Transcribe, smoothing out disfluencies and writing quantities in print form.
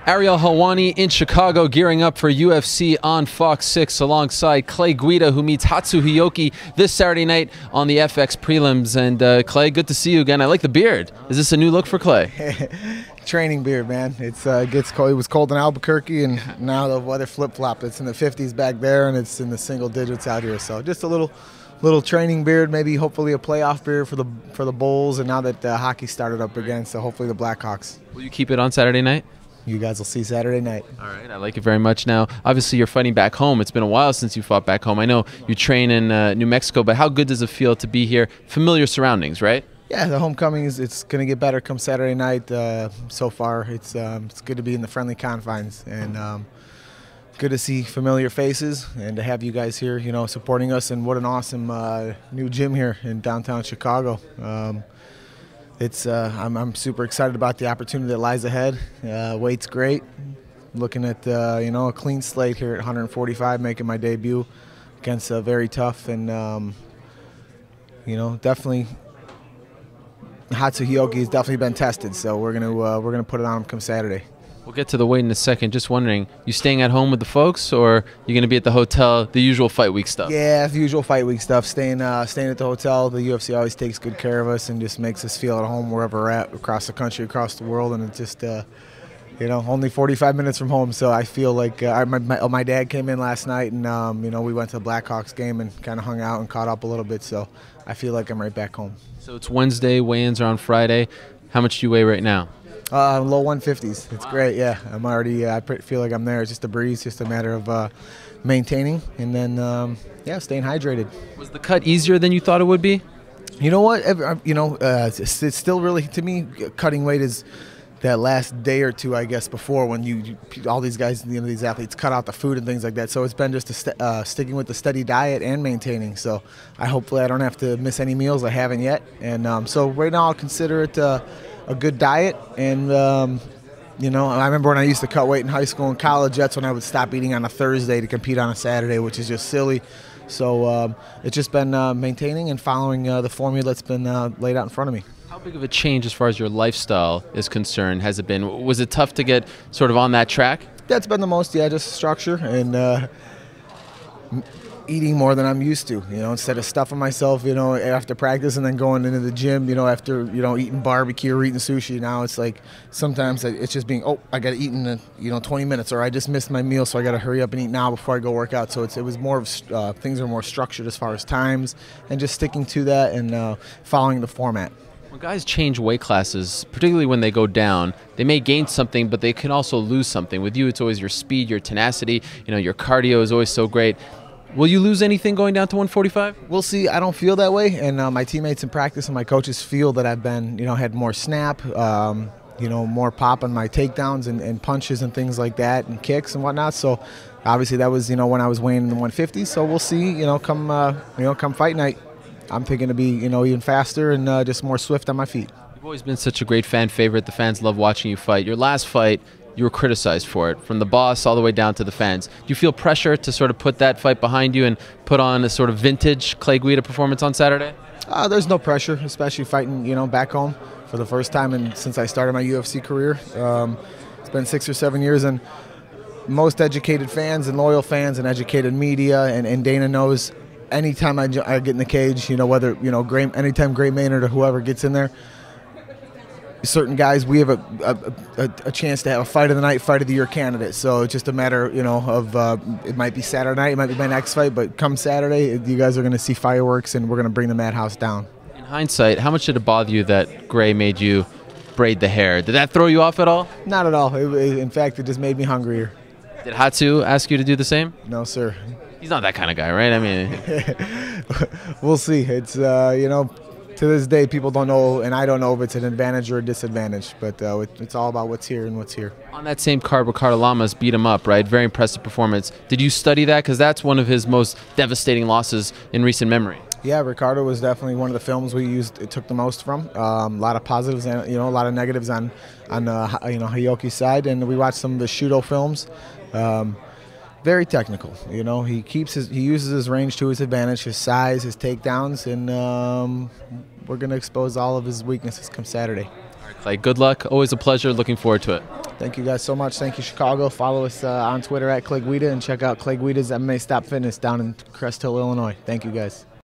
Ariel Helwani in Chicago, gearing up for UFC on Fox 6 alongside Clay Guida, who meets Hatsu Hioki this Saturday night on the FX prelims. And Clay, good to see you again. I like the beard. Is this a new look for Clay? Training beard, man. It's gets cold. It was cold in Albuquerque, and now the weather flip-flopped. It's in the 50s back there, and it's in the single digits out here. So just a little training beard, maybe hopefully a playoff beard for the Bulls, and now that hockey started up again, so hopefully the Blackhawks. Will you keep it on Saturday night? You guys will see Saturday night. All right, I like it very much. Now, obviously, you're fighting back home. It's been a while since you fought back home. I know you train in New Mexico, but how good does it feel to be here? Familiar surroundings, right? Yeah, the homecoming it's going to get better come Saturday night. So far, it's good to be in the friendly confines, and good to see familiar faces and to have you guys here, you know, supporting us. And what an awesome new gym here in downtown Chicago. I'm super excited about the opportunity that lies ahead. Weight's great. Looking at you know, a clean slate here at 145, making my debut against a very tough and you know, definitely Hatsu Hioki has definitely been tested. So we're gonna put it on him come Saturday. We'll get to the weight in a second. Just wondering, you staying at home with the folks, or you going to be at the hotel, the usual fight week stuff? Yeah, the usual fight week stuff. Staying at the hotel. The UFC always takes good care of us and just makes us feel at home wherever we're at, across the country, across the world. And it's just, you know, only 45 minutes from home. So I feel like my dad came in last night, and you know, we went to the Blackhawks game and kind of hung out and caught up a little bit. So I feel like I'm right back home. So it's Wednesday, weigh-ins are on Friday. How much do you weigh right now? Low 150s. It's great, yeah. I'm already, I feel like I'm there. It's just a breeze, just a matter of maintaining and then, yeah, staying hydrated. Was the cut easier than you thought it would be? You know what? You know, it's still really, to me, cutting weight is that last day or two, I guess, before when all these guys, you know, these athletes cut out the food and things like that. So it's been just sticking with the steady diet and maintaining. So hopefully I don't have to miss any meals. I haven't yet. And so right now I'll consider it a good diet. And you know, I remember when I used to cut weight in high school and college, that's when I would stop eating on a Thursday to compete on a Saturday, which is just silly. So it's just been maintaining and following the formula that's been laid out in front of me. How big of a change as far as your lifestyle is concerned has it been? Was it tough to get sort of on that track? That's been the most, yeah, just structure and eating more than I'm used to, you know, instead of stuffing myself, you know, after practice and then going into the gym, you know, after, you know, eating barbecue or eating sushi. Now it's like sometimes it's just being, oh, I got to eat in, you know, 20 minutes, or I just missed my meal, so I got to hurry up and eat now before I go work out. So it was more of things are more structured as far as times and just sticking to that and following the format. When guys change weight classes, particularly when they go down, they may gain something, but they can also lose something. With you, it's always your speed, your tenacity, you know, your cardio is always so great. Will you lose anything going down to 145? We'll see. I don't feel that way, and my teammates in practice and my coaches feel that I've been, you know, had more snap, you know, more pop on my takedowns and punches and things like that, and kicks and whatnot. So obviously that was, you know, when I was weighing in the 150s. So we'll see, you know, come fight night. I'm thinking to be, you know, even faster and just more swift on my feet. You've always been such a great fan favorite. The fans love watching you fight. Your last fight, you were criticized for it, from the boss all the way down to the fans. Do you feel pressure to sort of put that fight behind you and put on a sort of vintage Clay Guida performance on Saturday? There's no pressure, especially fighting, you know, back home for the first time since I started my UFC career. It's been 6 or 7 years, and most educated fans and loyal fans and educated media, and Dana knows anytime I get in the cage, you know, whether, you know, anytime Gray Maynard or whoever gets in there, certain guys, we have a chance to have a fight of the night, fight of the year candidate. So it's just a matter, you know, of it might be Saturday night, it might be my next fight, but come Saturday, you guys are going to see fireworks, and we're going to bring the madhouse down. In hindsight, how much did it bother you that Gray made you braid the hair? Did that throw you off at all? Not at all. In fact, it just made me hungrier. Did Hatsu ask you to do the same? No, sir. He's not that kind of guy, right? I mean, we'll see. It's you know, to this day, people don't know, and I don't know if it's an advantage or a disadvantage, but it's all about what's here and what's here. On that same card, Ricardo Lamas beat him up, right? Very impressive performance. Did you study that? Because that's one of his most devastating losses in recent memory. Yeah, Ricardo was definitely one of the films we used. It took the most from. A lot of positives and, you know, a lot of negatives on you know, Hioki's side, and we watched some of the Shudo films. Very technical, you know. He uses his range to his advantage, his size, his takedowns, and we're going to expose all of his weaknesses come Saturday. All right, Clay, good luck. Always a pleasure. Looking forward to it. Thank you guys so much. Thank you, Chicago. Follow us on Twitter at Clay Guida and check out Clay Guida's MMA Stop Fitness down in Crest Hill, Illinois. Thank you guys.